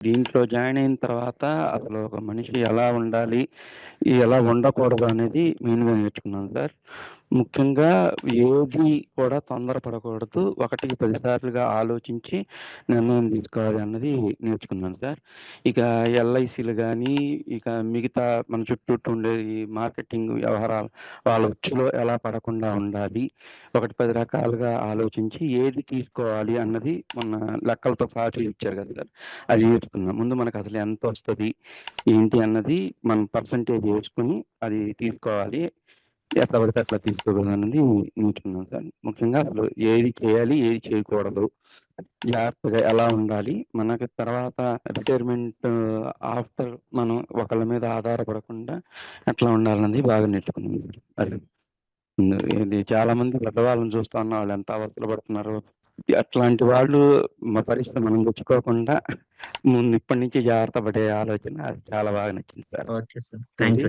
దీంట్లో జాయిన్ అయిన తర్వాత అసలు ఒక మనిషి ఎలా ఉండాలి, ఎలా ఉండకూడదు అనేది మెయిన్‌గా నేర్చుకున్నాను సార్. ముఖ్యంగా ఏది కూడా తొందరపడకూడదు. ఒకటికి 10 సార్లుగా ఆలోచించి నిర్ణయం తీసుకోవాలి అన్నది నేర్చుకున్నాను సార్. ఇక ఎల్ఐసీలు గానీ, ఇక మిగతా మన చుట్టూత ఉండే ఈ మార్కెటింగ్ వ్యవహారాలు వాళ్ళ ఉచ్చులో ఎలా పడకుండా ఉండాలి. ఒకటి 10 రకాలుగా ఆలోచించి ఏది తీసుకోవాలి అన్నది మొన్న లెక్కలతో సహా ఇచ్చారు కదా సార్! అది నేర్చుకున్నా. ముందు మనకసలు ఎంతొస్తది, ఏంటి అన్నది మనం పర్సెంటేజ్ వేసుకొని అది తీసుకోవాలి. ఎట్లా పడితే అట్లా తీసుకోకూడదన్నది నేర్చుకున్నాను సార్. ముఖ్యంగా అసలు ఏది చేయాలి, ఏది చేయకూడదు, జాగ్రత్తగా ఎలా ఉండాలి, మనకి తర్వాత రిటైర్మెంట్ ఆఫ్టర్ మనం ఒకళ్ళ మీద ఆధారపడకుండా ఎట్లా ఉండాలన్నది బాగా నేర్చుకున్నాను. అది. ఇది చాలామంది పెద్దవాళ్ళని చూస్తా ఉన్నాం. వాళ్ళెంత అవస్థలు పడుతున్నారో. అట్లాంటి వాళ్ళు పరిస్థితి మనం తెచ్చుకోకుండా ముందు ఇప్పటి నుంచి జాగ్రత్త పడే ఆలోచన అది చాలా బాగా నచ్చింది sir. Okay sir. Thank you.